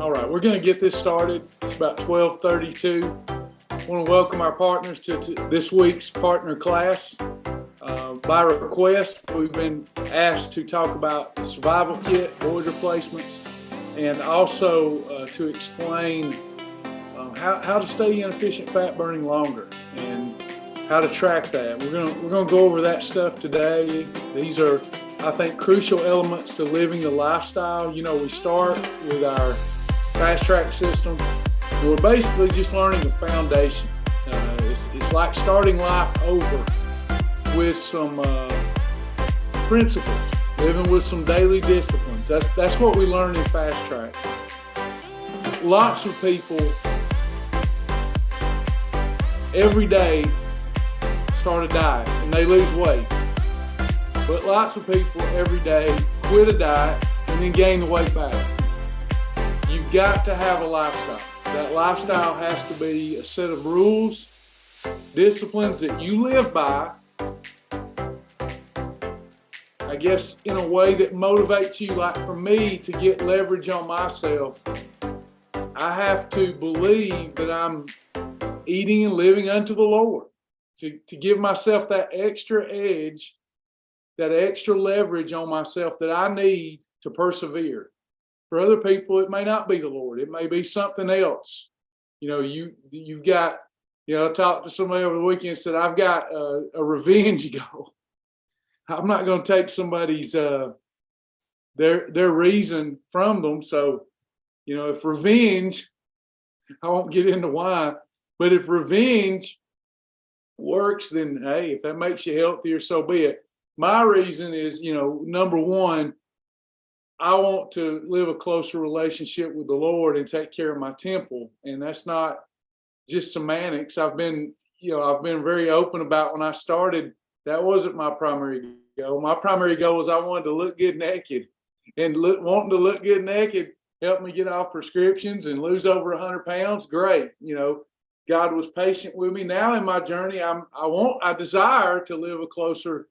All right, we're going to get this started. It's about 12:32. I want to welcome our partners to this week's partner class. By request, we've been asked to talk about the survival kit, void replacements, and also to explain how to stay inefficient fat burning longer and how to track that. We're gonna go over that stuff today. These are, I think, crucial elements to living the lifestyle. You know, we start with our fast track system. We're basically just learning the foundation. It's like starting life over with some principles, living with some daily disciplines. That's what we learn in fast track. Lots of people every day start a diet and they lose weight. But lots of people every day quit a diet and then gain the weight back. You've got to have a lifestyle. That lifestyle has to be a set of rules, disciplines that you live by, I guess in a way that motivates you. Like for me, to get leverage on myself, I have to believe that I'm eating and living unto the Lord, to give myself that extra edge, that extra leverage on myself that I need to persevere. For other people, it may not be the Lord. It may be something else. You know, you've got, I talked to somebody over the weekend and said, I've got a revenge goal. I'm not going to take somebody's, their reason from them. So, if revenge, I won't get into why, but if revenge works, then hey, if that makes you healthier, so be it. My reason is, number one, I want to live a closer relationship with the Lord and take care of my temple. And that's not just semantics. I've been very open about when I started, that wasn't my primary goal. My primary goal was I wanted to look good naked, and wanting to look good naked helped me get off prescriptions and lose over 100 pounds. Great. God was patient with me. Now in my journey, I desire to live a closer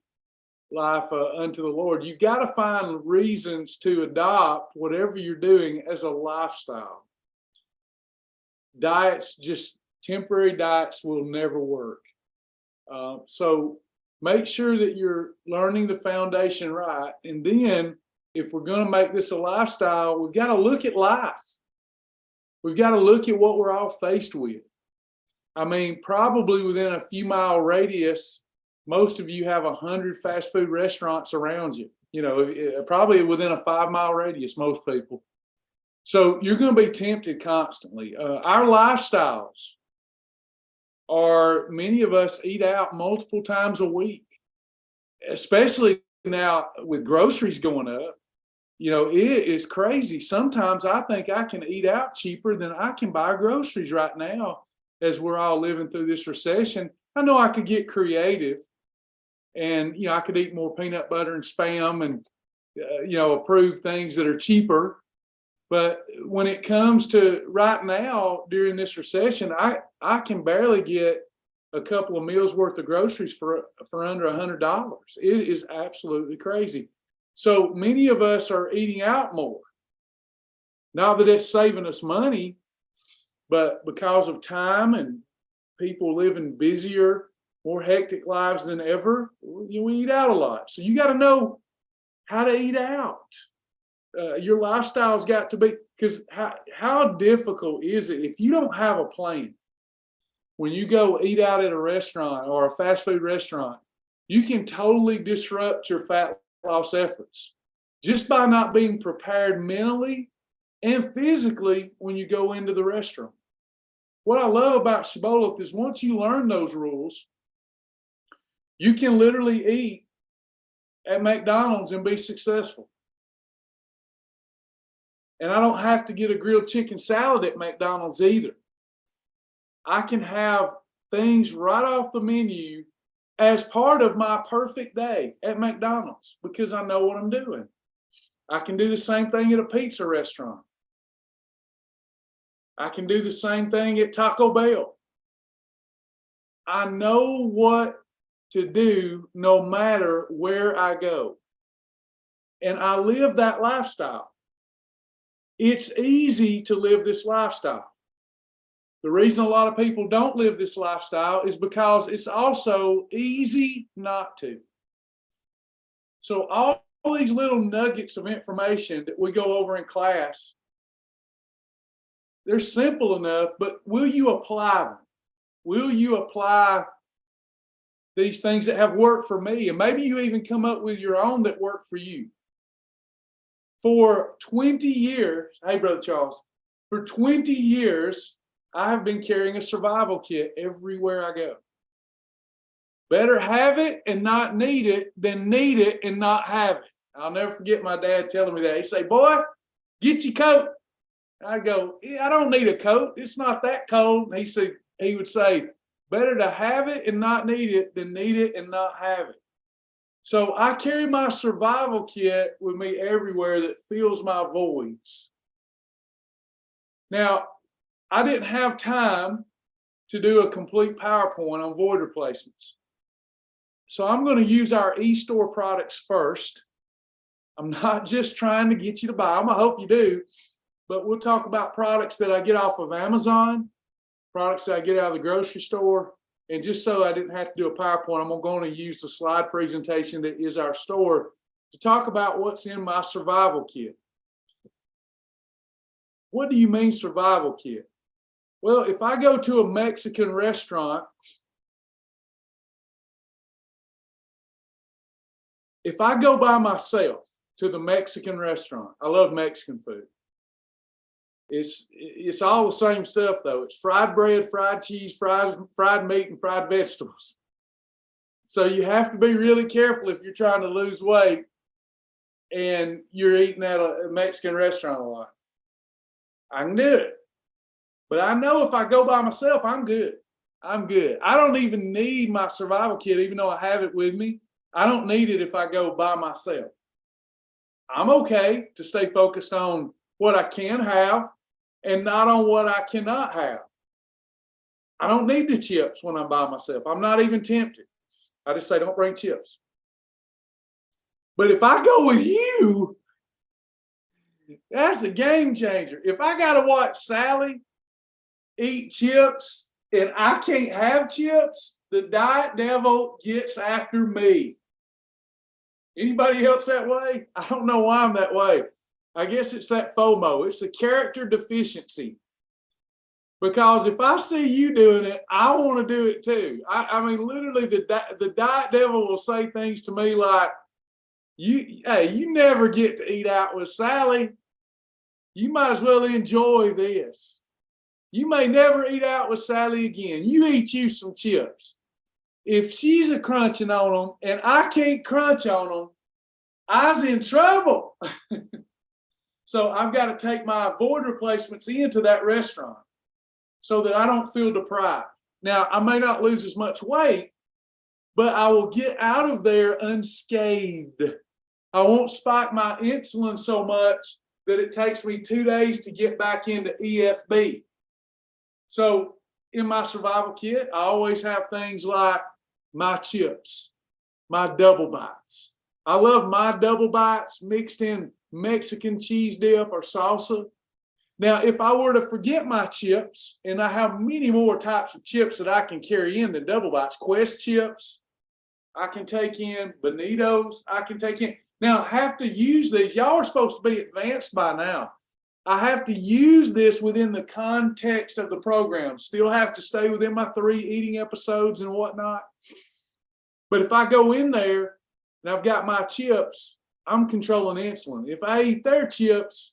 life unto the Lord. You've got to find reasons to adopt whatever you're doing as a lifestyle. Diets, just temporary diets, will never work. So make sure that you're learning the foundation right. And then if we're going to make this a lifestyle, we've got to look at life. We've got to look at what we're all faced with. I mean, probably within a few mile radius, most of you have 100 fast food restaurants around you. Probably within a 5 mile radius, most people. So you're going to be tempted constantly. Our lifestyles are, many of us eat out multiple times a week, especially now with groceries going up. It is crazy. Sometimes I think I can eat out cheaper than I can buy groceries right now as we're all living through this recession. I know I could get creative and, I could eat more peanut butter and Spam and, approve things that are cheaper. But when it comes to right now during this recession, I can barely get a couple of meals worth of groceries for under $100. It is absolutely crazy. So many of us are eating out more. Not that it's saving us money, but because of time and people living busier, more hectic lives than ever, we eat out a lot. So you got to know how to eat out. Your lifestyle's got to be, because how difficult is it if you don't have a plan? When you go eat out at a restaurant or a fast food restaurant, you can totally disrupt your fat loss efforts just by not being prepared mentally and physically when you go into the restaurant. What I love about Shibboleth is once you learn those rules, you can literally eat at McDonald's and be successful. And I don't have to get a grilled chicken salad at McDonald's either. I can have things right off the menu as part of my perfect day at McDonald's because I know what I'm doing. I can do the same thing at a pizza restaurant. I can do the same thing at Taco Bell. I know what to do no matter where I go. And I live that lifestyle. It's easy to live this lifestyle. The reason a lot of people don't live this lifestyle is because it's also easy not to. So all these little nuggets of information that we go over in class, they're simple enough, but will you apply them? Will you apply these things that have worked for me? And maybe you even come up with your own that work for you. For 20 years, hey, Brother Charles, for 20 years, I have been carrying a survival kit everywhere I go. Better have it and not need it than need it and not have it. I'll never forget my dad telling me that. He'd say, boy, get your coat. I'd go, yeah, I don't need a coat. It's not that cold. And he would say, better to have it and not need it than need it and not have it. So I carry my survival kit with me everywhere that fills my voids. Now, I didn't have time to do a complete PowerPoint on void replacements. So I'm going to use our e-store products first. I'm not just trying to get you to buy them. I hope you do. But we'll talk about products that I get off of Amazon, products that I get out of the grocery store. And just so I didn't have to do a PowerPoint, I'm going to use the slide presentation that is our store to talk about what's in my survival kit. What do you mean survival kit? Well, if I go to a Mexican restaurant, if I go by myself to the Mexican restaurant, I love Mexican food. It's all the same stuff though. It's fried bread, fried cheese, fried meat, and fried vegetables. So you have to be really careful if you're trying to lose weight and you're eating at a Mexican restaurant a lot. I can do it. But I know if I go by myself, I'm good. I'm good. I don't even need my survival kit, even though I have it with me. I don't need it if I go by myself. I'm okay to stay focused on what I can have and not on what I cannot have. I don't need the chips when I'm by myself. I'm not even tempted. I just say, don't bring chips. But if I go with you, that's a game changer. If I got to watch Sally eat chips and I can't have chips, the diet devil gets after me. Anybody else that way? I don't know why I'm that way. I guess it's that FOMO. It's a character deficiency. Because if I see you doing it, I want to do it too. I mean, literally, the diet devil will say things to me like, you never get to eat out with Sally. You might as well enjoy this. You may never eat out with Sally again. You eat you some chips. If she's a crunching on them and I can't crunch on them, I's in trouble. So I've got to take my void replacements into that restaurant so that I don't feel deprived. Now, I may not lose as much weight, but I will get out of there unscathed. I won't spike my insulin so much that it takes me 2 days to get back into EFB. So in my survival kit, I always have things like my chips, my double bites. I love my double bites mixed in Mexican cheese dip or salsa. Now, if I were to forget my chips, and I have many more types of chips that I can carry in than double bites, Quest chips, I can take in, Bonitos, I can take in. Now, I have to use these. Y'all are supposed to be advanced by now. I have to use this within the context of the program. Still have to stay within my 3 eating episodes and whatnot. But if I go in there and I've got my chips, I'm controlling insulin. If I eat their chips,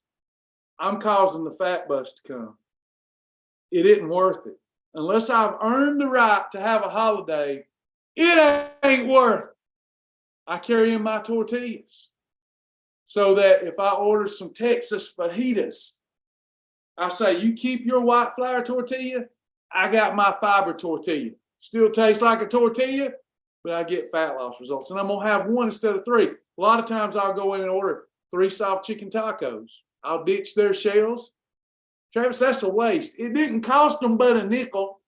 I'm causing the fat bust to come. It isn't worth it. Unless I've earned the right to have a holiday, it ain't worth it. I carry in my tortillas so that if I order some Texas fajitas, I say, you keep your white flour tortilla, I got my fiber tortilla. Still tastes like a tortilla, but I get fat loss results. And I'm going to have 1 instead of 3. A lot of times I'll go in and order 3 soft chicken tacos. I'll ditch their shells. Travis, that's a waste. It didn't cost them but a nickel.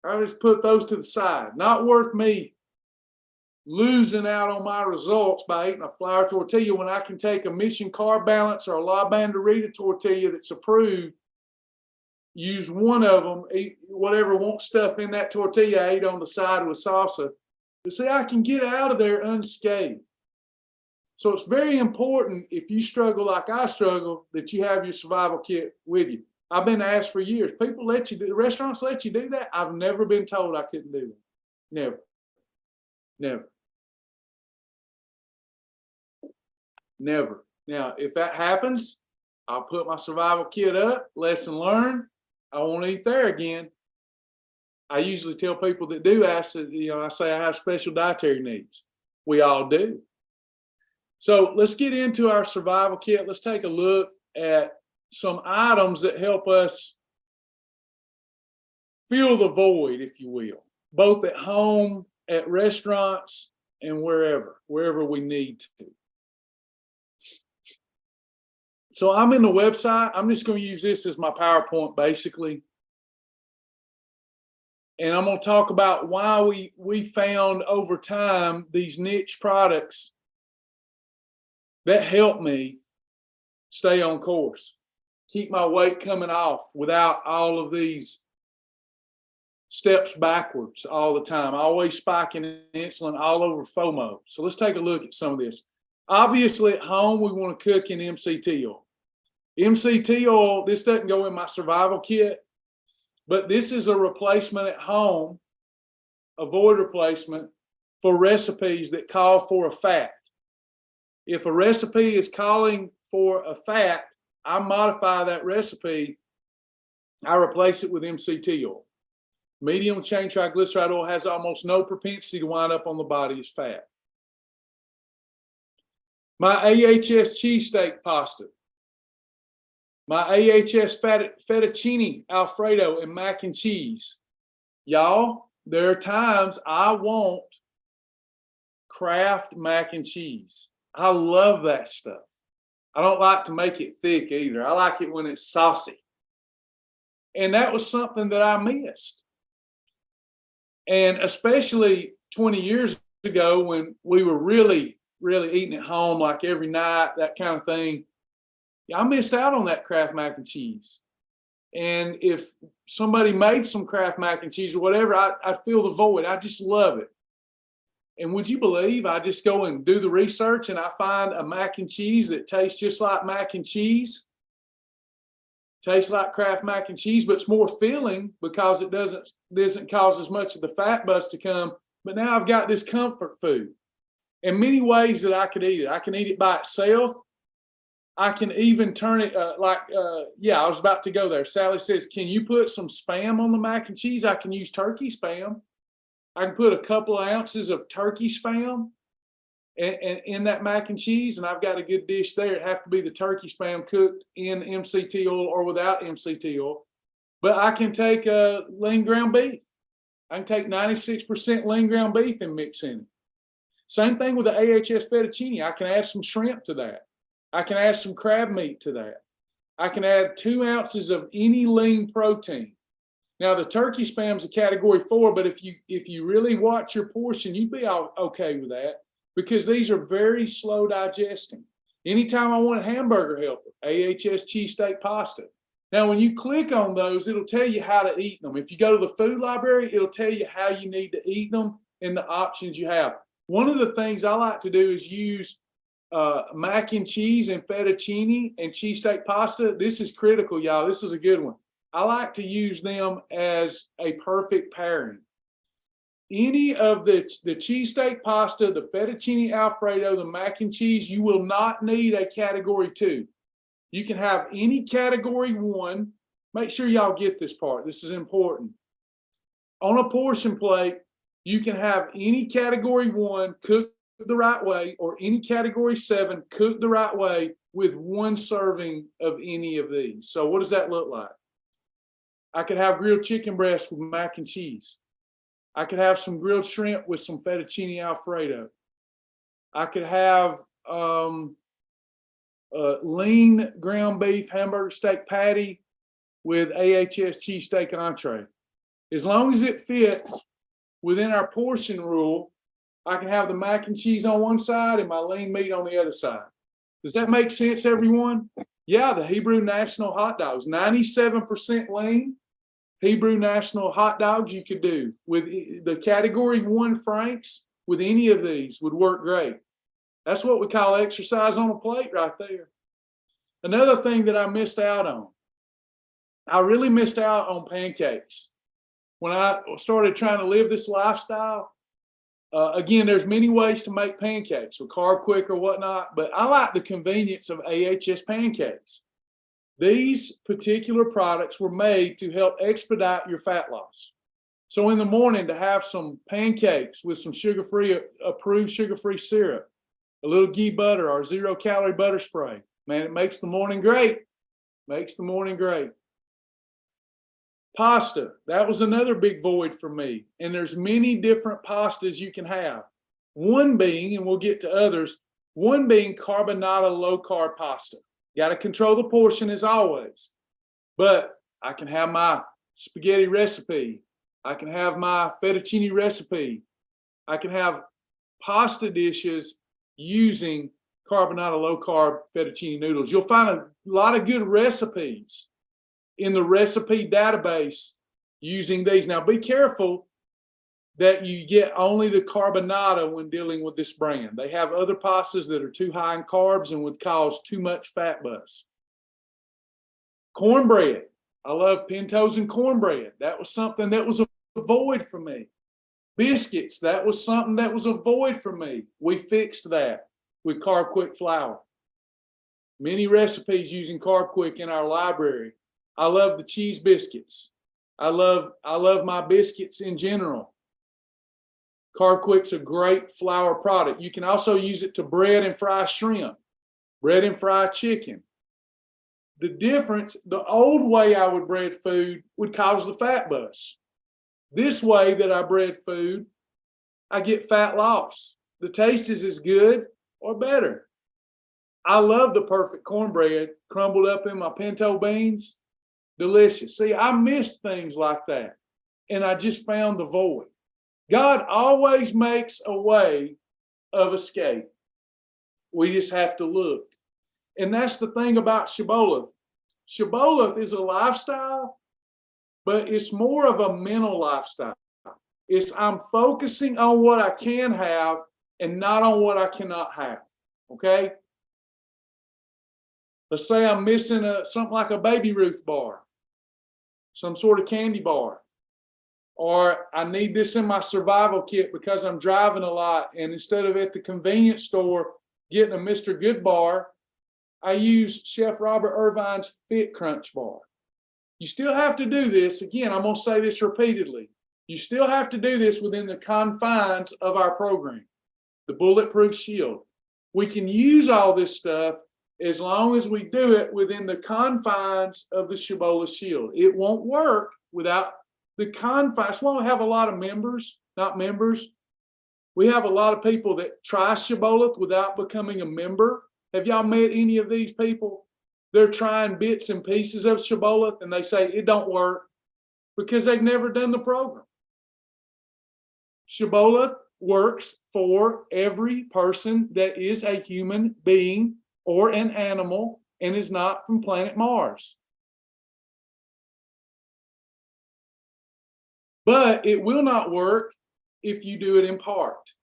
I just put those to the side. Not worth me losing out on my results by eating a flour tortilla when I can take a Mission Carb Balance or a La Banderita tortilla that's approved, use one of them, eat whatever won't stuff in that tortilla I ate on the side with salsa. But see, I can get out of there unscathed. So it's very important, if you struggle like I struggle, that you have your survival kit with you. I've been asked for years, people let you do, restaurants let you do that? I've never been told I couldn't do that. Never. Never. Never. Now, if that happens, I'll put my survival kit up, lesson learned. I won't eat there again. I usually tell people that do ask, I say I have special dietary needs. We all do. So let's get into our survival kit. Let's take a look at some items that help us fill the void, if you will, both at home, at restaurants, and wherever we need to. So I'm in the website. I'm just going to use this as my PowerPoint, basically. And I'm going to talk about why we found over time these niche products that help me stay on course, keep my weight coming off without all of these steps backwards all the time, always spiking insulin all over FOMO. So let's take a look at some of this. Obviously, at home, we want to cook in MCT oil. MCT oil, this doesn't go in my survival kit, but this is a replacement at home, a void replacement for recipes that call for a fat. If a recipe is calling for a fat, I modify that recipe. I replace it with MCT oil. Medium chain triglyceride oil has almost no propensity to wind up on the body as fat. My AHS cheesesteak pasta, my AHS fettuccine Alfredo and mac and cheese. Y'all, there are times I want Kraft mac and cheese. I love that stuff. I don't like to make it thick either. I like it when it's saucy. And that was something that I missed. And especially 20 years ago when we were really eating at home, like every night, that kind of thing. I missed out on that Kraft mac and cheese. And if somebody made some Kraft mac and cheese or whatever, I'd feel the void. I just love it. And would you believe I just go and do the research and I find a mac and cheese that tastes just like mac and cheese, tastes like Kraft mac and cheese, but it's more filling because it doesn't cause as much of the fat bust to come. But now I've got this comfort food. In many ways that I could eat it. I can eat it by itself. I can even turn it I was about to go there. Sally says, can you put some Spam on the mac and cheese? I can use turkey Spam. I can put a couple of ounces of turkey Spam in that mac and cheese, and I've got a good dish there. It'd have to be the turkey Spam cooked in MCT oil or without MCT oil. But I can take lean ground beef. I can take 96% lean ground beef and mix in it. Same thing with the AHS fettuccine. I can add some shrimp to that. I can add some crab meat to that. I can add 2 ounces of any lean protein. Now, the turkey Spam is a category 4, but if you really watch your portion, you'd be okay with that because these are very slow digesting. Anytime I want a hamburger helper, AHS cheesesteak pasta. Now, when you click on those, it'll tell you how to eat them. If you go to the food library, it'll tell you how you need to eat them and the options you have. One of the things I like to do is use mac and cheese and fettuccine and cheesesteak pasta. This is critical, y'all. This is a good one. I like to use them as a perfect pairing. Any of the cheesesteak pasta, the fettuccine Alfredo, the mac and cheese, you will not need a category 2. You can have any category 1. Make sure y'all get this part. This is important. On a portion plate, you can have any category 1 cooked the right way or any category 7 cooked the right way with 1 serving of any of these. So what does that look like? I could have grilled chicken breast with mac and cheese. I could have some grilled shrimp with some fettuccine Alfredo. I could have lean ground beef hamburger steak patty with AHS cheesesteak entree. As long as it fits within our portion rule, I can have the mac and cheese on one side and my lean meat on the other side. Does that make sense, everyone? Yeah, the Hebrew National hot dogs, 97% lean. Hebrew National hot dogs you could do with the category 1 franks with any of these would work great. That's what we call exercise on a plate right there. Another thing that I missed out on, I really missed out on pancakes. When I started trying to live this lifestyle, again, there's many ways to make pancakes with Carb Quick or whatnot, but I like the convenience of AHS pancakes. These particular products were made to help expedite your fat loss. So in the morning, to have some pancakes with some sugar-free, approved sugar-free syrup, a little ghee butter or 0-calorie butter spray, man, it makes the morning great. Makes the morning great. Pasta, that was another big void for me. And there's many different pastas you can have. One being, and we'll get to others, one being carbonara low-carb pasta. Got to control the portion as always. But I can have my spaghetti recipe. I can have my fettuccine recipe. I can have pasta dishes using carbonara low-carb fettuccine noodles. You'll find a lot of good recipes in the recipe database using these. Now, be careful that you get only the carbonara when dealing with this brand. They have other pastas that are too high in carbs and would cause too much fat buzz. Cornbread. I love pintos and cornbread. That was something that was a void for me. Biscuits. That was something that was a void for me. We fixed that with Carb Quick flour. Many recipes using Carb Quick in our library. I love the cheese biscuits. I love my biscuits in general. Carb Quick's a great flour product. You can also use it to bread and fry shrimp, bread and fry chicken. The difference, the old way I would bread food would cause the fat buzz. This way that I bread food, I get fat loss. The taste is as good or better. I love the perfect cornbread crumbled up in my pinto beans. Delicious. See, I missed things like that, and I just found the void. God always makes a way of escape. We just have to look. And that's the thing about Shibboleth. Shibboleth is a lifestyle, but it's more of a mental lifestyle. It's I'm focusing on what I can have and not on what I cannot have. Okay? Let's say I'm missing something like a Baby Ruth bar, some sort of candy bar, or I need this in my survival kit because I'm driving a lot, and instead of at the convenience store getting a Mr. Good bar, I use Chef Robert Irvine's Fit Crunch bar. You still have to do this. Again, I'm going to say this repeatedly. You still have to do this within the confines of our program, the Bulletproof Shield. We can use all this stuff as long as we do it within the confines of the Shibboleth Shield. It won't work without the confines. That's why we have a lot of members, not members. We have a lot of people that try Shibboleth without becoming a member. Have y'all met any of these people? They're trying bits and pieces of Shibboleth and they say it don't work because they've never done the program. Shibboleth works for every person that is a human being or an animal and is not from planet Mars. But it will not work if you do it in part.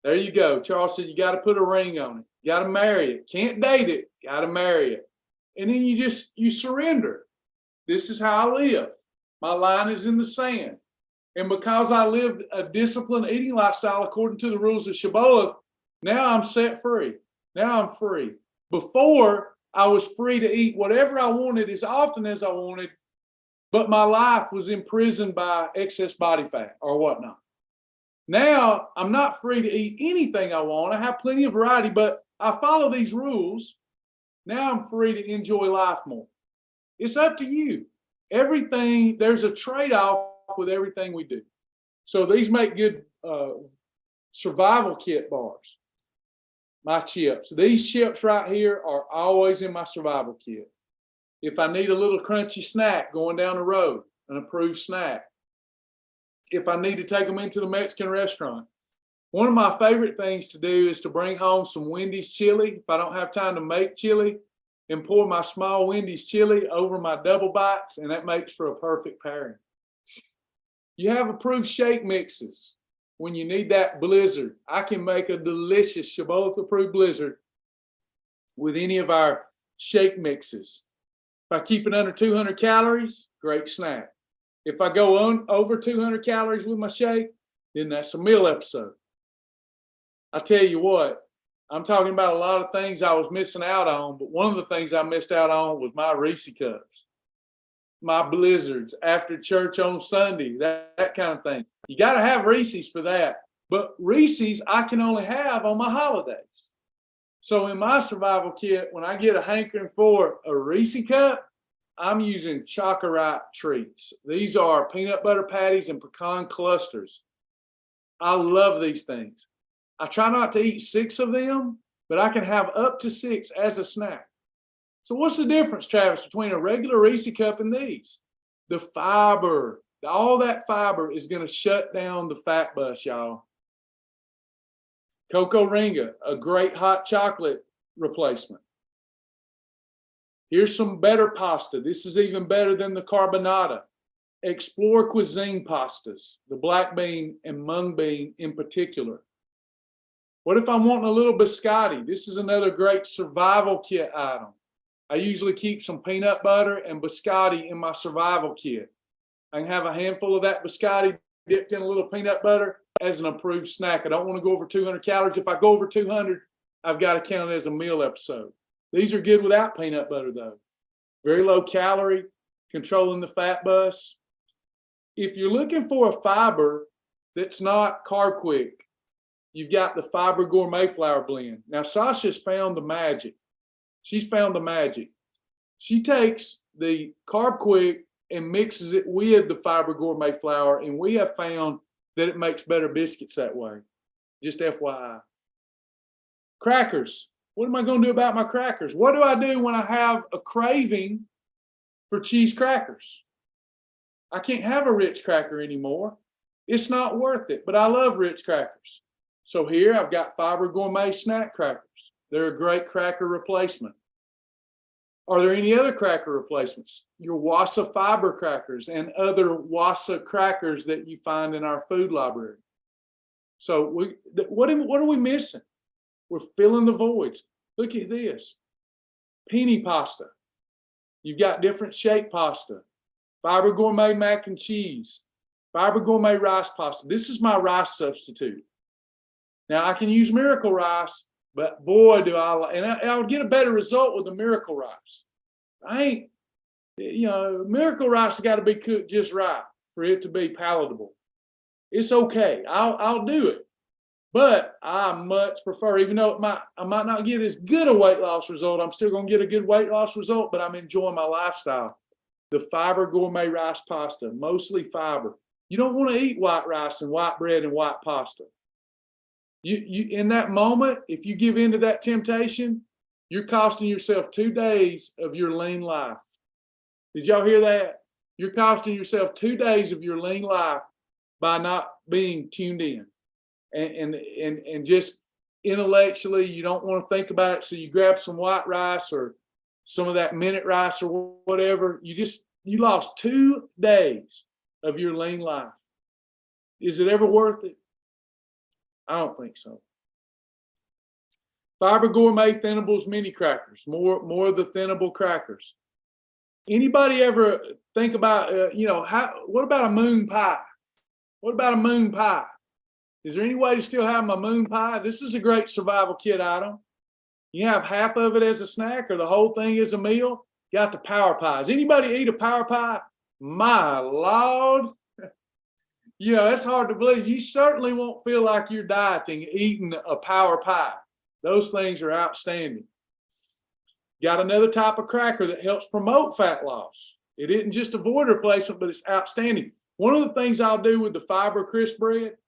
There you go. Charles said you got to put a ring on it. You got to marry it. Can't date it. Got to marry it. And then you surrender. This is how I live. My line is in the sand. And because I lived a disciplined eating lifestyle according to the rules of Shibboleth, now I'm set free. Now I'm free. Before, I was free to eat whatever I wanted as often as I wanted, but my life was imprisoned by excess body fat or whatnot. Now, I'm not free to eat anything I want. I have plenty of variety, but I follow these rules. Now I'm free to enjoy life more. It's up to you. Everything, there's a trade-off with everything we do. So these make good survival kit bars. My chips. These chips right here are always in my survival kit. If I need a little crunchy snack going down the road, an approved snack. if I need to take them into the Mexican restaurant. One of my favorite things to do is to bring home some Wendy's chili if I don't have time to make chili, and pour my small Wendy's chili over my double bites, and that makes for a perfect pairing. You have approved shake mixes when you need that blizzard. I can make a delicious Shibboleth approved blizzard with any of our shake mixes. If I keep it under 200 calories, great snack. If I go on over 200 calories with my shake, then that's a meal episode. I tell you what, I'm talking about a lot of things I was missing out on, but one of the things I missed out on was my Reese cups, my blizzards after church on Sunday, that kind of thing. You got to have Reese's for that. But Reese's I can only have on my holidays. So in my survival kit, when I get a hankering for a Reese cup, I'm using Chocolate treats. These are peanut butter patties and pecan clusters. I love these things. I try not to eat 6 of them, but I can have up to 6 as a snack. So what's the difference, Travis, between a regular Reese cup and these? The fiber. All that fiber is going to shut down the fat bus, y'all. Cocoa Ringa, a great hot chocolate replacement. Here's some better pasta. This is even better than the carbonara. Explore cuisine pastas, the black bean and mung bean in particular. What if I'm wanting a little biscotti? This is another great survival kit item. I usually keep some peanut butter and biscotti in my survival kit. I can have a handful of that biscotti dipped in a little peanut butter as an approved snack. I don't want to go over 200 calories. If I go over 200, I've got to count it as a meal episode. These are good without peanut butter, though. Very low calorie, controlling the fat bus. If you're looking for a fiber that's not carb quick, you've got the Fiber Gourmet Flour Blend. Now, Sasha's found the magic. She's found the magic. She takes the Carb Quick and mixes it with the Fiber Gourmet Flour, and we have found that it makes better biscuits that way. Just FYI. Crackers. What am I going to do about my crackers? What do I do when I have a craving for cheese crackers? I can't have a Ritz cracker anymore. It's not worth it, but I love Ritz crackers. So here I've got Fiber Gourmet snack crackers. They're a great cracker replacement. Are there any other cracker replacements? Your Wassa fiber crackers and other Wassa crackers that you find in our food library. So what are we missing? We're filling the voids. Look at this. Penne pasta. You've got different shape pasta. Fiber Gourmet mac and cheese. Fiber Gourmet rice pasta. This is my rice substitute. Now, I can use Miracle Rice, but boy, do I would get a better result with the Miracle Rice. Miracle Rice has got to be cooked just right for it to be palatable. It's okay. I'll do it. But I much prefer, even though I might not get as good a weight loss result, I'm still going to get a good weight loss result, but I'm enjoying my lifestyle. The Fiber Gourmet rice pasta, mostly fiber. You don't want to eat white rice and white bread and white pasta. You in that moment, if you give in to that temptation, you're costing yourself 2 days of your lean life. Did y'all hear that? You're costing yourself 2 days of your lean life by not being tuned in. And just intellectually, you don't want to think about it. So you grab some white rice or some of that minute rice or whatever. You lost 2 days of your lean life. Is it ever worth it? I don't think so. Fiber Gourmet Thinables mini crackers, more of the thinnable crackers. Anybody ever think about, what about a moon pie? What about a moon pie? Is there any way to still have my moon pie? This is a great survival kit item. You have half of it as a snack or the whole thing as a meal. You got the power pies. Anybody eat a power pie? My Lord. That's hard to believe. You certainly won't feel like you're dieting eating a power pie. Those things are outstanding. Got another type of cracker that helps promote fat loss. It isn't just a void replacement, but it's outstanding. One of the things I'll do with the fiber crisp bread,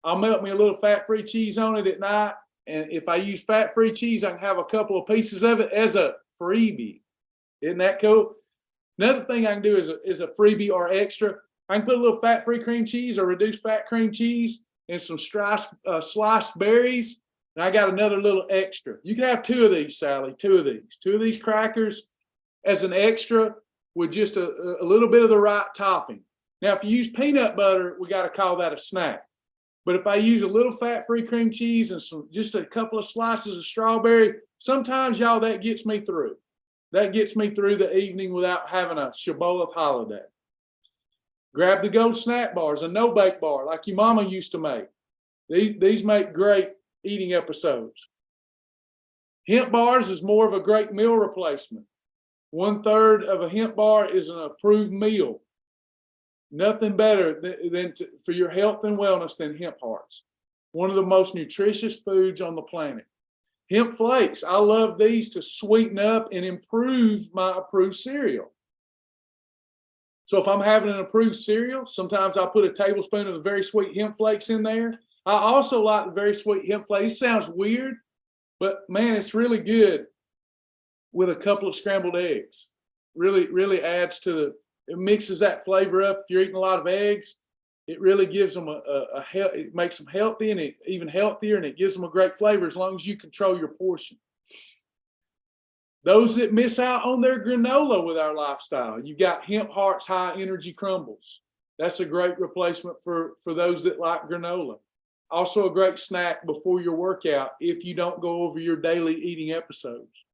I'll melt me a little fat-free cheese on it at night. And if I use fat-free cheese, I can have a couple of pieces of it as a freebie. Isn't that cool? Another thing I can do is a freebie or extra. I can put a little fat-free cream cheese or reduced fat cream cheese and some sliced berries, and I got another little extra. You can have 2 of these, Sally, 2 of these. 2 of these crackers as an extra with just a little bit of the right topping. Now, if you use peanut butter, we got to call that a snack. But if I use a little fat-free cream cheese and just a couple of slices of strawberry, sometimes, y'all, that gets me through. That gets me through the evening without having a Shibboleth holiday. Grab the Gold snack bars, a no-bake bar like your mama used to make. These make great eating episodes. Hemp bars is more of a great meal replacement. 1/3 of a hemp bar is an approved meal. Nothing better for your health and wellness than hemp hearts. One of the most nutritious foods on the planet. Hemp flakes, I love these to sweeten up and improve my approved cereal. So if I'm having an approved cereal, sometimes I'll put a tablespoon of the very sweet hemp flakes in there. I also like the very sweet hemp flakes. It sounds weird, but man, it's really good with a couple of scrambled eggs. Really adds to it mixes that flavor up. If you're eating a lot of eggs, it really gives them it makes them healthy, and it even healthier, and it gives them a great flavor as long as you control your portion. Those that miss out on their granola with our lifestyle, you've got Hemp Hearts High Energy Crumbles. That's a great replacement for those that like granola. Also a great snack before your workout if you don't go over your daily eating episodes.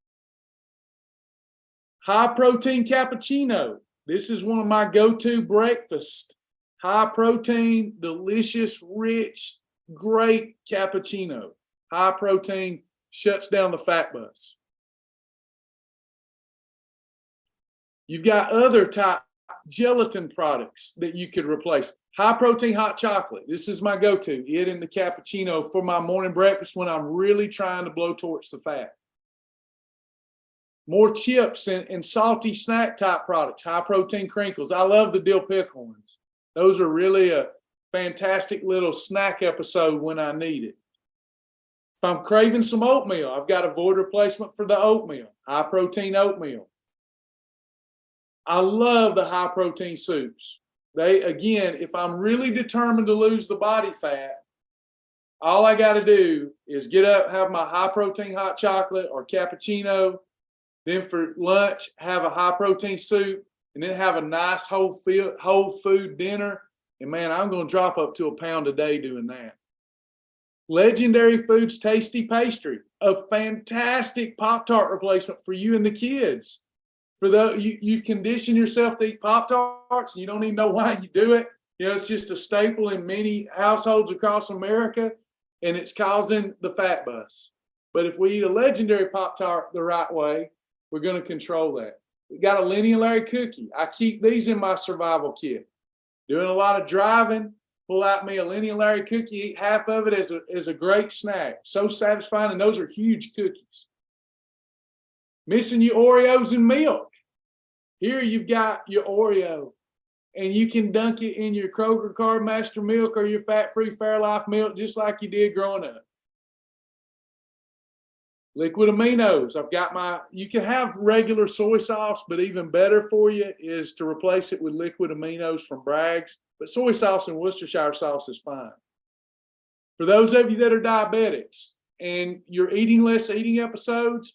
High protein cappuccino. This is one of my go-to breakfasts. High protein, delicious, rich, great cappuccino. High protein shuts down the fat bus. You've got other type gelatin products that you could replace. High protein hot chocolate. This is my go-to. It in the cappuccino for my morning breakfast when I'm really trying to blow torch the fat. More chips and salty snack type products. High protein crinkles. I love the dill pickle ones. Those are really a fantastic little snack episode when I need it. If I'm craving some oatmeal, I've got a void replacement for the oatmeal. High protein oatmeal. I love the high protein soups. Again, if I'm really determined to lose the body fat, all I got to do is get up, have my high protein hot chocolate or cappuccino. Then for lunch, have a high protein soup, and then have a nice whole food dinner. And man, I'm going to drop up to 1 pound a day doing that. Legendary Foods Tasty Pastry, a fantastic Pop-Tart replacement for you and the kids. For you've conditioned yourself to eat Pop-Tarts, and you don't even know why you do it. You know, it's just a staple in many households across America, and it's causing the fat bus. But if we eat a Legendary Pop-Tart the right way, we're going to control that. We got a linear cookie. I keep these in my survival kit. Doing a lot of driving, pull out me a linear cookie, eat half of it as a great snack. So satisfying, and those are huge cookies. Missing your Oreos and milk. Here you've got your Oreo, and you can dunk it in your Kroger Carb Master milk or your fat-free Fairlife milk just like you did growing up. Liquid aminos. You can have regular soy sauce, but even better for you is to replace it with liquid aminos from Bragg's. But soy sauce and Worcestershire sauce is fine. For those of you that are diabetics and you're eating less eating episodes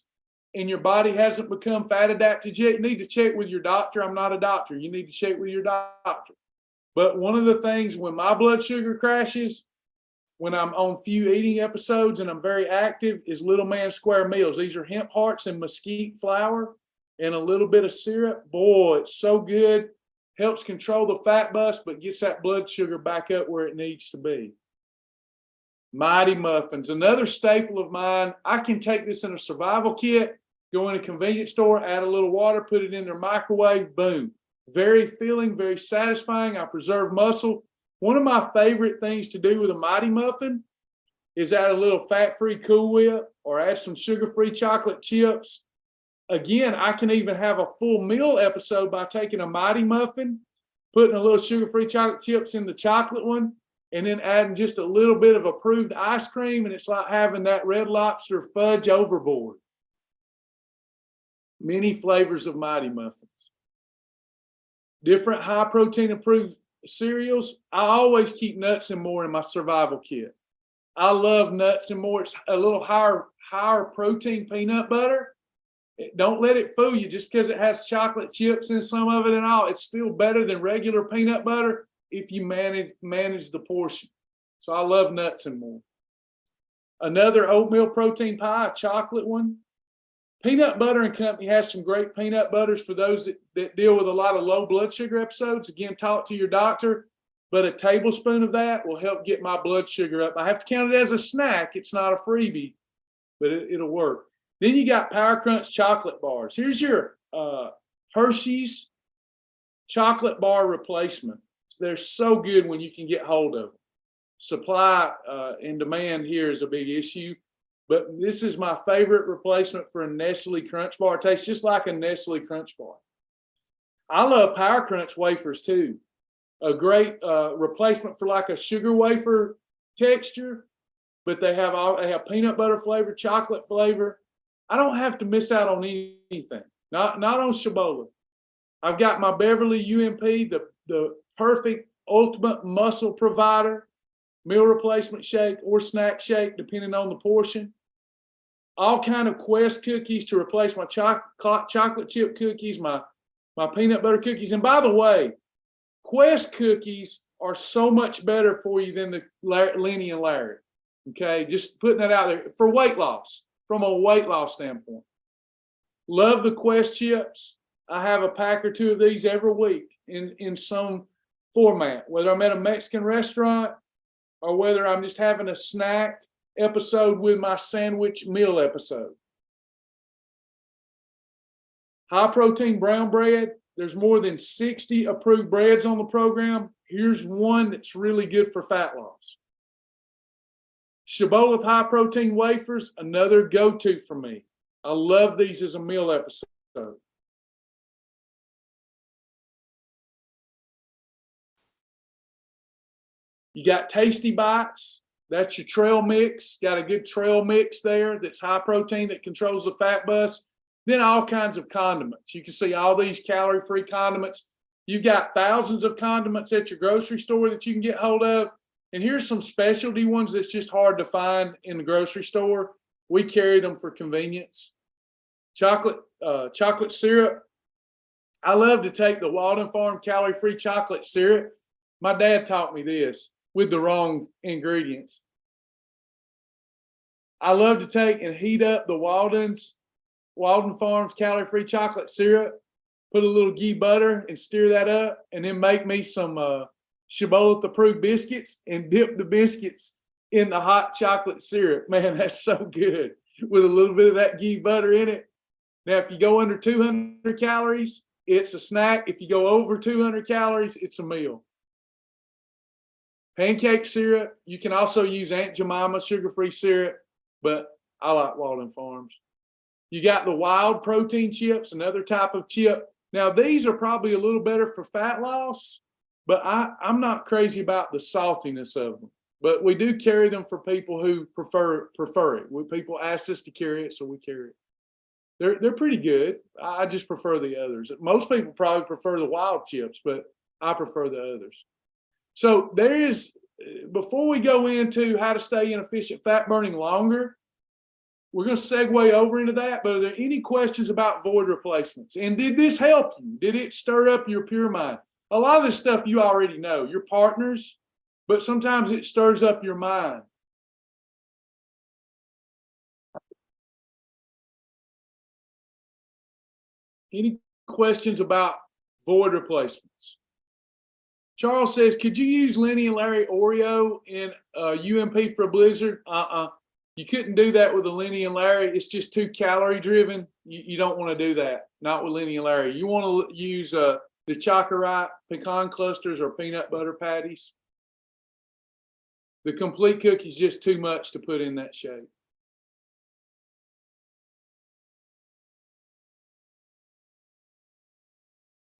and your body hasn't become fat adapted yet, you need to check with your doctor. I'm not a doctor. You need to check with your doctor. But one of the things when my blood sugar crashes, when I'm on few eating episodes and I'm very active, is Little Man Square meals. These are hemp hearts and mesquite flour and a little bit of syrup. Boy, it's so good. Helps control the fat bus, but gets that blood sugar back up where it needs to be. Mighty Muffins, another staple of mine. I can take this in a survival kit, go in a convenience store, add a little water, put it in their microwave, boom. Very filling, very satisfying. I preserve muscle. One of my favorite things to do with a Mighty Muffin is add a little fat-free Cool Whip or add some sugar-free chocolate chips. Again, I can even have a full meal episode by taking a Mighty Muffin, putting a little sugar-free chocolate chips in the chocolate one, and then adding just a little bit of approved ice cream, and it's like having that Red Lobster fudge overboard. Many flavors of Mighty Muffins. Different high-protein approved cereals, I always keep nuts and more in my survival kit. I love nuts and more. It's a little higher protein peanut butter. Don't let it fool you just because it has chocolate chips in some of it and all. It's still better than regular peanut butter if you manage the portion. So I love nuts and more. Another oatmeal protein pie, a chocolate one. Peanut Butter and Company has some great peanut butters for those that deal with a lot of low blood sugar episodes. Again, talk to your doctor, but a tablespoon of that will help get my blood sugar up. I have to count it as a snack. It's not a freebie, but it'll work. Then you got Power Crunch chocolate bars. Here's your Hershey's chocolate bar replacement. They're so good when you can get hold of them. Supply and demand here is a big issue, but this is my favorite replacement for a Nestle Crunch Bar. It tastes just like a Nestle Crunch Bar. I love Power Crunch wafers too. A great replacement for like a sugar wafer texture, but they have peanut butter flavor, chocolate flavor. I don't have to miss out on anything. Not on Shibboleth. I've got my Beverly UMP, the perfect ultimate muscle provider, meal replacement shake or snack shake, depending on the portion. All kind of Quest cookies to replace my chocolate chip cookies, my peanut butter cookies. And by the way, Quest cookies are so much better for you than the Lenny and Larry. Okay, just putting that out there for weight loss, from a weight loss standpoint. Love the Quest chips. I have a pack or two of these every week in some format, whether I'm at a Mexican restaurant or whether I'm just having a snack episode with my sandwich meal episode. High protein brown bread. There's more than 60 approved breads on the program. Here's one that's really good for fat loss. Shibboleth high protein wafers, another go-to for me. I love these as a meal episode. You got Tasty Bites. That's your trail mix. Got a good trail mix there that's high protein that controls the fat bus. Then all kinds of condiments. You can see all these calorie-free condiments. You've got thousands of condiments at your grocery store that you can get hold of. And here's some specialty ones that's just hard to find in the grocery store. We carry them for convenience. Chocolate syrup. I love to take the Walden Farm calorie-free chocolate syrup. My dad taught me this with the wrong ingredients. I love to take and heat up the Walden Farms calorie-free chocolate syrup, put a little ghee butter and stir that up, and then make me some Shibboleth approved biscuits and dip the biscuits in the hot chocolate syrup. Man, that's so good with a little bit of that ghee butter in it. Now, if you go under 200 calories, it's a snack. If you go over 200 calories, it's a meal. Pancake syrup. You can also use Aunt Jemima sugar-free syrup, but I like Walden Farms. You got the wild protein chips, another type of chip. Now, these are probably a little better for fat loss, but I'm not crazy about the saltiness of them. But we do carry them for people who prefer it. People asked us to carry it, so we carry it. They're pretty good. I just prefer the others. Most people probably prefer the wild chips, but I prefer the others. So there is, before we go into how to stay in efficient fat burning longer, we're going to segue over into that, but are there any questions about void replacements? And did this help you? Did it stir up your pure mind? A lot of this stuff you already know, your partners, but sometimes it stirs up your mind. Any questions about void replacements? Charles says, could you use Lenny and Larry Oreo in UMP for a blizzard? You couldn't do that with a Lenny and Larry. It's just too calorie driven. You don't want to do that. Not with Lenny and Larry. You want to use the Chocolate pecan clusters or peanut butter patties. The complete cookie is just too much to put in that shape.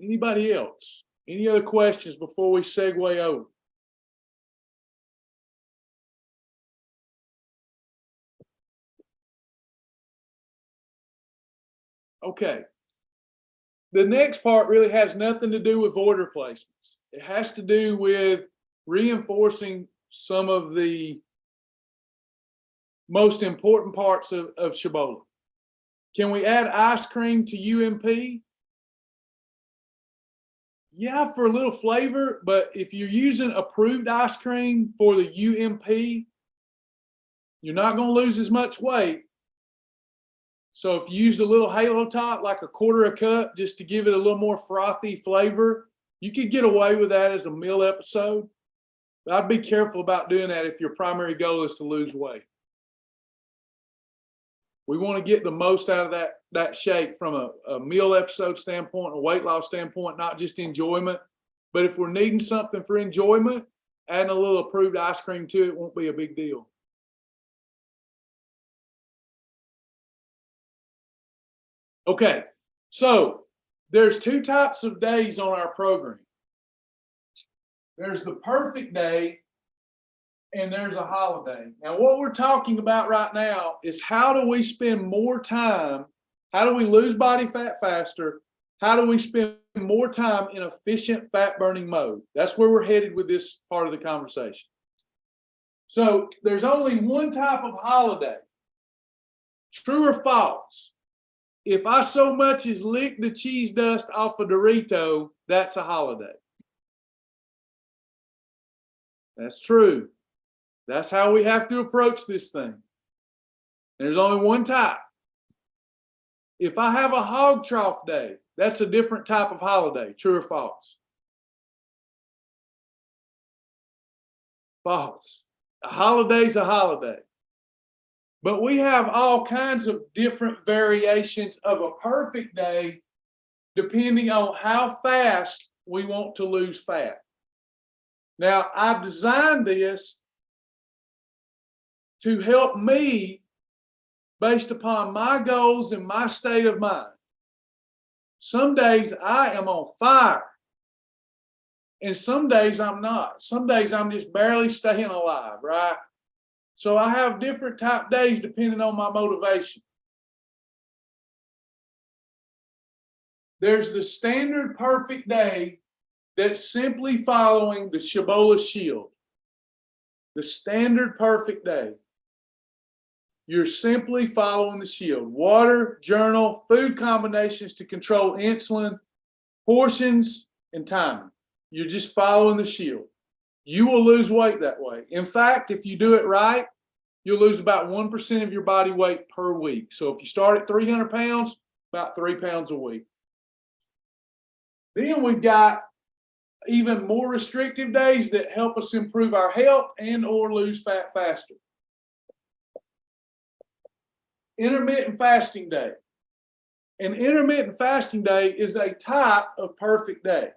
Anybody else? Any other questions before we segue over? Okay. The next part really has nothing to do with void replacements. It has to do with reinforcing some of the most important parts of Shibboleth. Can we add ice cream to UMP? Yeah, for a little flavor, but if you're using approved ice cream for the UMP, you're not going to lose as much weight. So if you used a little halo top, like a quarter a cup, just to give it a little more frothy flavor, you could get away with that as a meal episode. But I'd be careful about doing that if your primary goal is to lose weight. We want to get the most out of that shake from a meal episode standpoint, a weight loss standpoint, not just enjoyment. But if we're needing something for enjoyment, adding a little approved ice cream to it won't be a big deal. Okay, so there's two types of days on our program. There's the perfect day and there's a holiday. Now, what we're talking about right now is how do we spend more time? How do we lose body fat faster? How do we spend more time in efficient fat burning mode? That's where we're headed with this part of the conversation. So there's only one type of holiday. True or false? If I so much as lick the cheese dust off a Dorito, that's a holiday. That's true. That's how we have to approach this thing. There's only one type. If I have a hog trough day, that's a different type of holiday. True or false? False. A holiday's a holiday. But we have all kinds of different variations of a perfect day depending on how fast we want to lose fat. Now, I've designed this to help me based upon my goals and my state of mind. Some days I am on fire, and some days I'm not. Some days I'm just barely staying alive, right? So I have different type days depending on my motivation. There's the standard perfect day that's simply following the Shibboleth shield. The standard perfect day. You're simply following the shield. Water, journal, food combinations to control insulin, portions, and timing. You're just following the shield. You will lose weight that way. In fact, if you do it right, you'll lose about 1% of your body weight per week. So if you start at 300 pounds, about 3 pounds a week. Then we've got even more restrictive days that help us improve our health and or lose fat faster. Intermittent fasting day. An intermittent fasting day is a type of perfect day.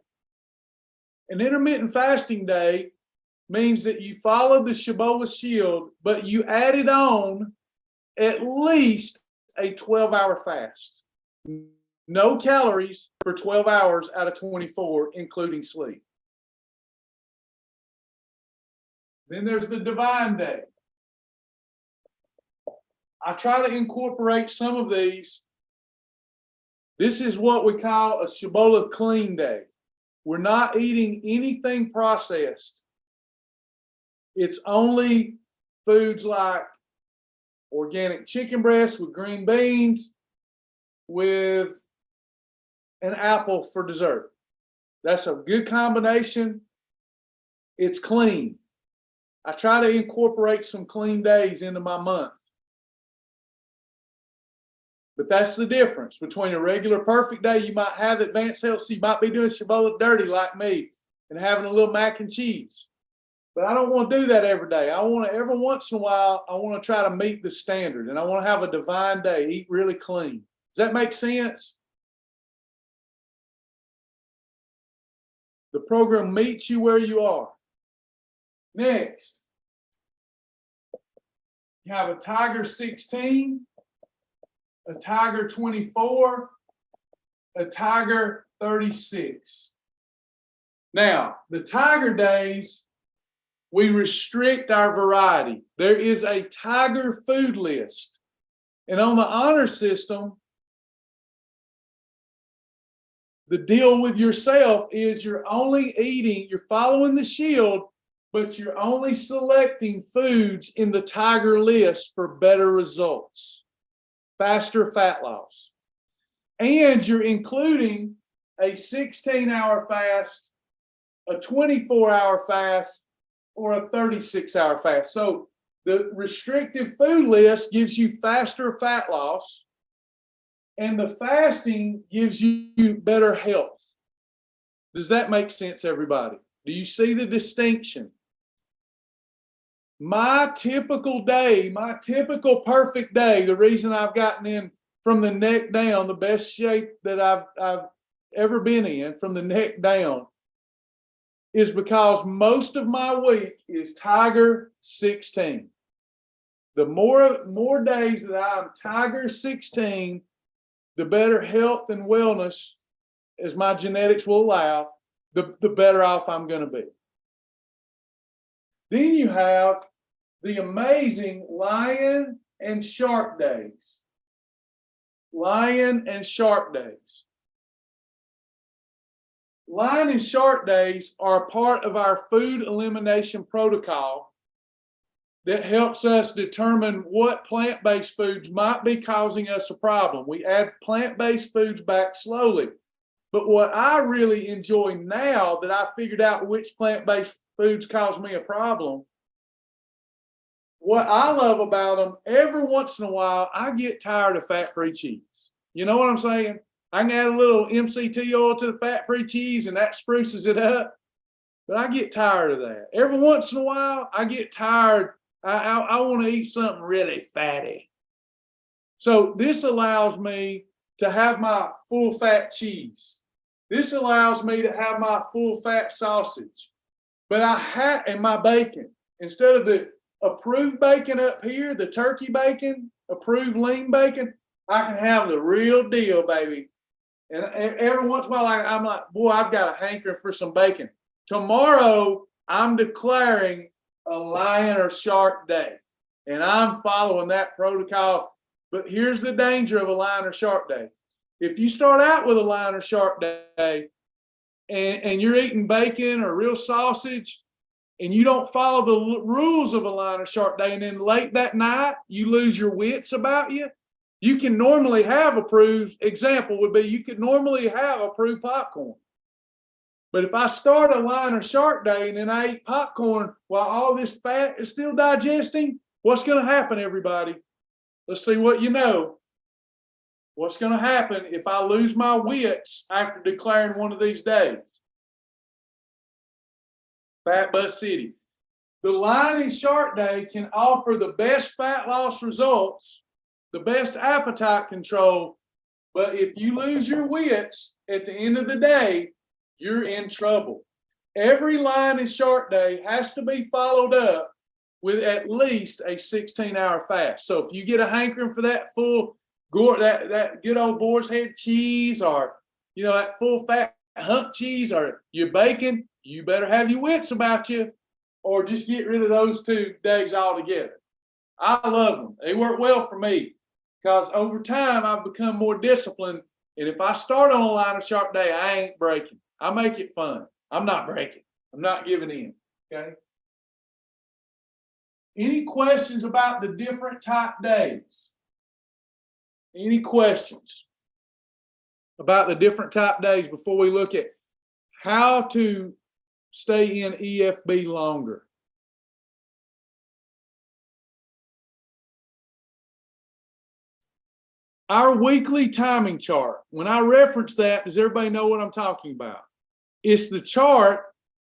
An intermittent fasting day means that you follow the Shibboleth shield, but you added on at least a 12-hour fast. No calories for 12 hours out of 24, including sleep. Then there's the divine day. I try to incorporate some of these. This is what we call a Shibboleth clean day. We're not eating anything processed. It's only foods like organic chicken breast with green beans with an apple for dessert. That's a good combination. It's clean. I try to incorporate some clean days into my month. But that's the difference between a regular perfect day. You might have advanced health, so you might be doing Shibboleth dirty like me and having a little mac and cheese. But I don't want to do that every day. I want to, every once in a while, I want to try to meet the standard, and I want to have a divine day, eat really clean. Does that make sense? The program meets you where you are. Next, you have a Tiger 16, a Tiger 24, a Tiger 36. Now, the Tiger days, we restrict our variety. There is a Tiger food list. And on the honor system, the deal with yourself is you're only eating, you're following the shield, but you're only selecting foods in the Tiger list for better results, faster fat loss. And you're including a 16-hour fast, a 24-hour fast, or a 36-hour fast. So the restrictive food list gives you faster fat loss, and the fasting gives you better health. Does that make sense, everybody? Do you see the distinction? My typical day, my typical perfect day, the reason I've gotten in from the neck down, the best shape that I've ever been in from the neck down, is because most of my week is Tiger 16. The more days that I'm Tiger 16, the better health and wellness, as my genetics will allow, the better off I'm going to be. Then you have the amazing lion and shark days. Lion and shark days. Lion and shark days are a part of our food elimination protocol that helps us determine what plant-based foods might be causing us a problem. We add plant-based foods back slowly. But what I really enjoy now that I figured out which plant-based foods cause me a problem, what I love about them, every once in a while, I get tired of fat-free cheese. You know what I'm saying? I can add a little MCT oil to the fat-free cheese and that spruces it up. But I get tired of that. Every once in a while, I get tired. I want to eat something really fatty. So this allows me to have my full-fat cheese. This allows me to have my full-fat sausage. But and my bacon. Instead of the approved bacon up here, the turkey bacon, approved lean bacon, I can have the real deal, baby. And every once in a while, I'm like, boy, I've got a hankering for some bacon. Tomorrow, I'm declaring a lion or shark day. And I'm following that protocol. But here's the danger of a lion or shark day. If you start out with a lion or shark day and you're eating bacon or real sausage and you don't follow the rules of a lion or shark day, and then late that night you lose your wits about you, you can normally have approved, example would be you could normally have approved popcorn. But if I start a lion or shark day and then I eat popcorn while all this fat is still digesting, what's going to happen, everybody? Let's see what you know. What's going to happen if I lose my wits after declaring one of these days? Fat Bus City. The lion and shark day can offer the best fat loss results, the best appetite control, but if you lose your wits at the end of the day, you're in trouble. Every lion and shark day has to be followed up with at least a 16-hour fast. So if you get a hankering for that full that good old boar's head cheese, or that full fat hump cheese, or your bacon, you better have your wits about you, or just get rid of those 2 days altogether. I love them. They work well for me because over time I've become more disciplined. And if I start on a lion or shark day, I ain't breaking. I make it fun. I'm not breaking. I'm not giving in. Okay. Any questions about the different type days? Any questions about the different type days before we look at how to stay in EFB longer? Our weekly timing chart, when I reference that, does everybody know what I'm talking about? It's the chart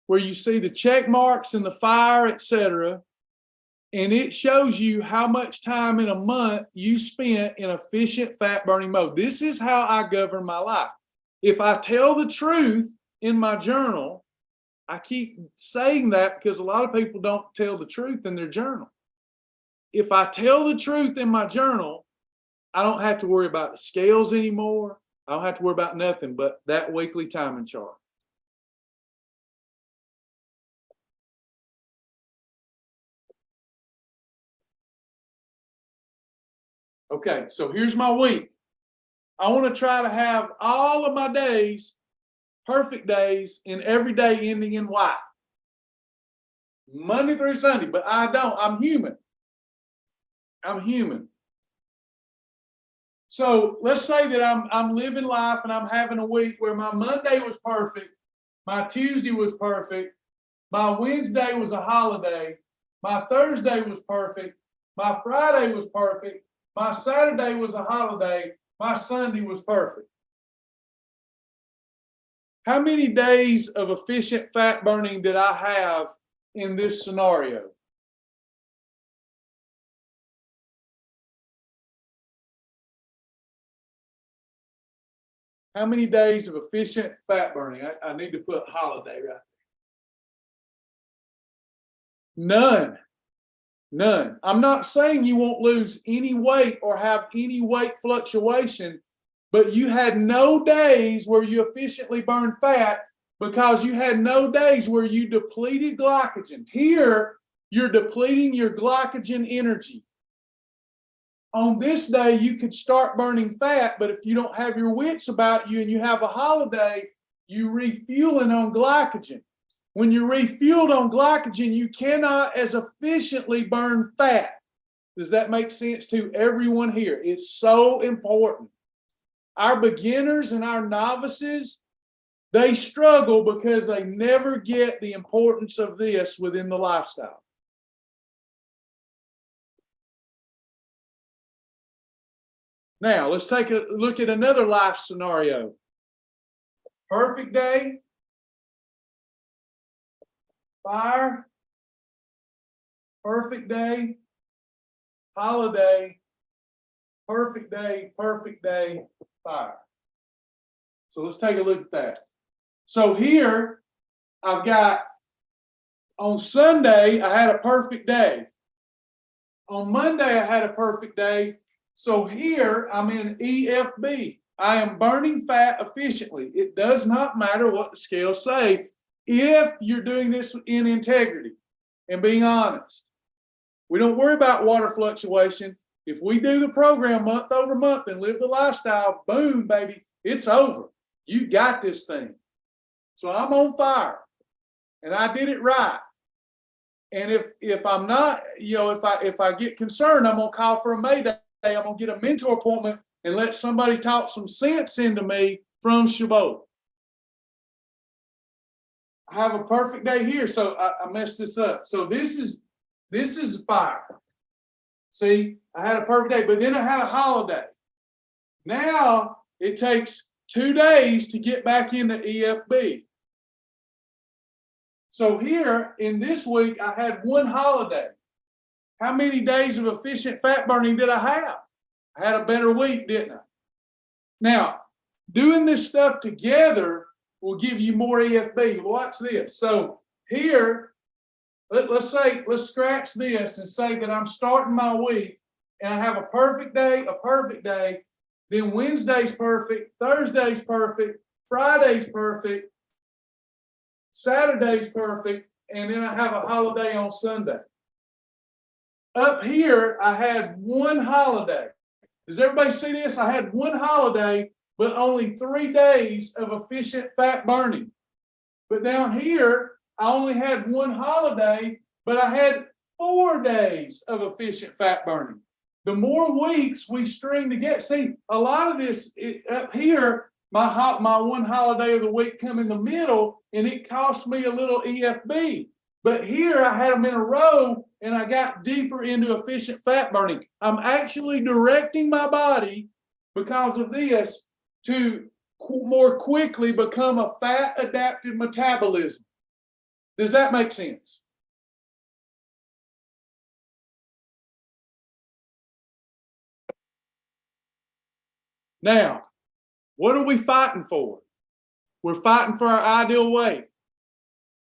where you see the check marks and the fire, etc., and it shows you how much time in a month you spent in efficient fat burning mode. This is how I govern my life. If I tell the truth in my journal, I keep saying that because a lot of people don't tell the truth in their journal. If I tell the truth in my journal, I don't have to worry about the scales anymore. I don't have to worry about nothing but that weekly timing chart. Okay, so here's my week. I want to try to have all of my days perfect days and every day ending in Y. Monday through Sunday, but I don't. I'm human. I'm human. So let's say that I'm living life and I'm having a week where my Monday was perfect, my Tuesday was perfect, my Wednesday was a holiday, my Thursday was perfect, my Friday was perfect, my Saturday was a holiday, my Sunday was perfect. How many days of efficient fat burning did I have in this scenario? How many days of efficient fat burning? I need to put holiday right there. None. None. I'm not saying you won't lose any weight or have any weight fluctuation, but you had no days where you efficiently burned fat because you had no days where you depleted glycogen. Here, you're depleting your glycogen energy. On this day, you could start burning fat, but if you don't have your wits about you and you have a holiday, you refueling on glycogen. When you're refueled on glycogen, you cannot as efficiently burn fat. Does that make sense to everyone here? It's so important. Our beginners and our novices, they struggle because they never get the importance of this within the lifestyle. Now, let's take a look at another life scenario. Perfect day, fire, perfect day, holiday, perfect day, fire. So let's take a look at that. So here, I've got, on Sunday, I had a perfect day. On Monday, I had a perfect day. So here, I'm in EFB. I am burning fat efficiently. It does not matter what the scales say if you're doing this in integrity and being honest. We don't worry about water fluctuation. If we do the program month over month and live the lifestyle, boom, baby, it's over. You got this thing. So I'm on fire, and I did it right. And if I'm not, if I get concerned, I'm gonna call for a Mayday. I'm gonna get a mentor appointment and let somebody talk some sense into me from Shibboleth. I have a perfect day here, so I messed this up. So this is fire. See, I had a perfect day, but then I had a holiday. Now it takes 2 days to get back into EFB. So here in this week, I had one holiday. How many days of efficient fat burning did I have? I had a better week, didn't I? Now, doing this stuff together will give you more EFB. Watch this. So here, let's scratch this and say that I'm starting my week and I have a perfect day, then Wednesday's perfect, Thursday's perfect, Friday's perfect, Saturday's perfect, and then I have a holiday on Sunday. Up here, I had one holiday. Does everybody see this? I had one holiday, but only 3 days of efficient fat burning. But down here, I only had one holiday, but I had 4 days of efficient fat burning. The more weeks we string together, see, a lot of this up here, my one holiday of the week come in the middle, and it cost me a little EFB. But here I had them in a row, and I got deeper into efficient fat burning. I'm actually directing my body because of this to more quickly become a fat adapted metabolism. Does that make sense? Now, what are we fighting for? We're fighting for our ideal weight.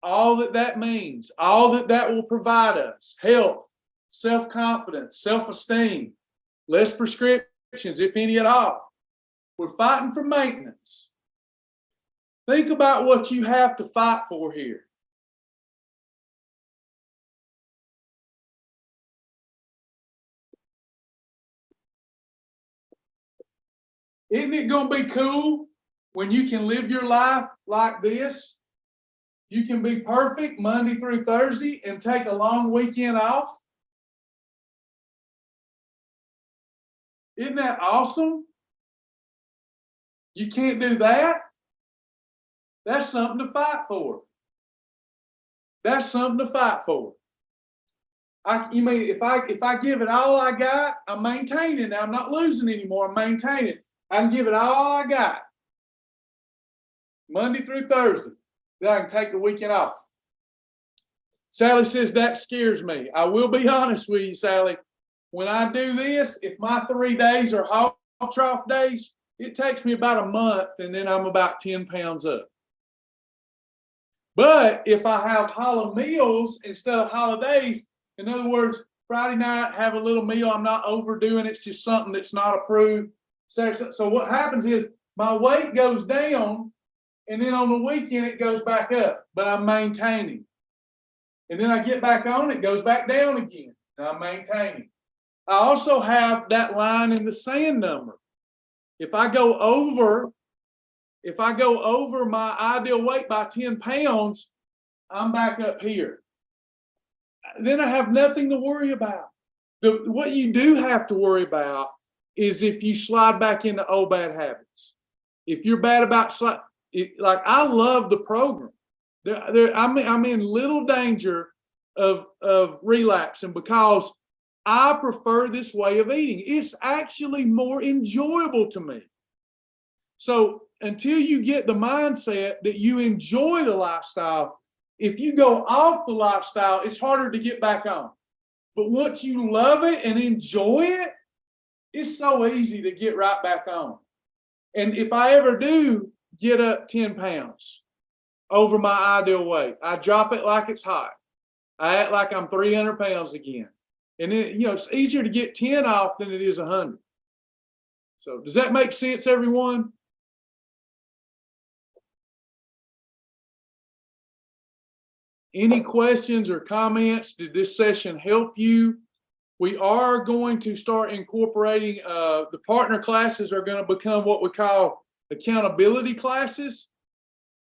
All that means, all that will provide us: health, self-confidence, self-esteem, less prescriptions, if any at all. We're fighting for maintenance. Think about what you have to fight for here. Isn't it going to be cool when you can live your life like this, you can be perfect Monday through Thursday and take a long weekend off. Isn't that awesome? You can't do that? That's something to fight for. That's something to fight for. You mean if I give it all I got, I'm maintaining. I'm not losing anymore. I'm maintaining. I can give it all I got. Monday through Thursday. Then I can take the weekend off. Sally says that scares me. I will be honest with you, Sally. When I do this, if my 3 days are hog trough days, it takes me about a month, and then I'm about 10 pounds up. But if I have hollow meals instead of holidays, in other words, Friday night, have a little meal, I'm not overdoing it, it's just something that's not approved. So what happens is my weight goes down, and then on the weekend it goes back up, but I'm maintaining. And then I get back on, it goes back down again, and I'm maintaining. I also have that line in the sand number. If I go over my ideal weight by 10 pounds, I'm back up here. Then I have nothing to worry about. What you do have to worry about is if you slide back into old bad habits. If you're bad about like I love the program. I'm in little danger of relapsing because I prefer this way of eating. It's actually more enjoyable to me. So until you get the mindset that you enjoy the lifestyle, if you go off the lifestyle, it's harder to get back on. But once you love it and enjoy it, it's so easy to get right back on. And if I ever do get up 10 pounds over my ideal weight, I drop it like it's hot. I act like I'm 300 pounds again. And then, it's easier to get 10 off than it is 100. So does that make sense, everyone? Any questions or comments? Did this session help you? We are going to start incorporating, the partner classes are going to become what we call accountability classes.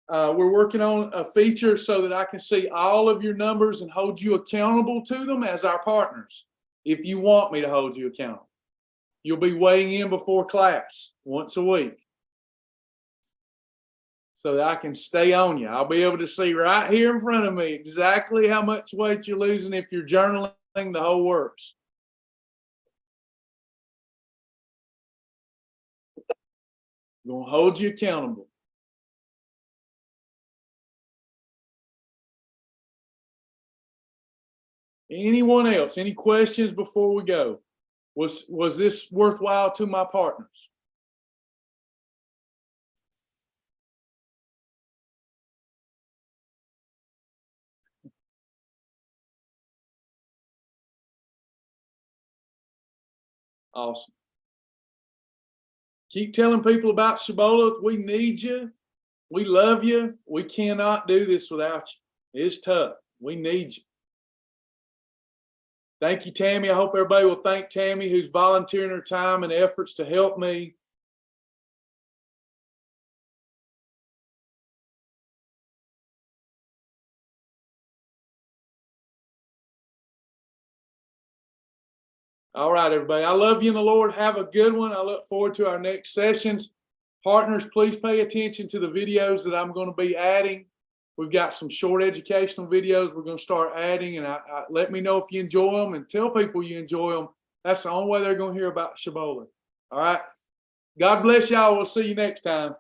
We're working on a feature so that I can see all of your numbers and hold you accountable to them as our partners. If you want me to hold you accountable, you'll be weighing in before class once a week so that I can stay on you. I'll be able to see right here in front of me exactly how much weight you're losing if you're journaling, the whole works. I'm going to hold you accountable. Anyone else? Any questions before we go? Was this worthwhile to my partners? Awesome. Keep telling people about Shibboleth. We need you. We love you. We cannot do this without you. It's tough. We need you. Thank you, Tammy. I hope everybody will thank Tammy, who's volunteering her time and efforts to help me. All right, everybody. I love you in the Lord. Have a good one. I look forward to our next sessions. Partners, please pay attention to the videos that I'm going to be adding. We've got some short educational videos we're going to start adding, and let me know if you enjoy them and tell people you enjoy them. That's the only way they're going to hear about Shibboleth. All right. God bless y'all. We'll see you next time.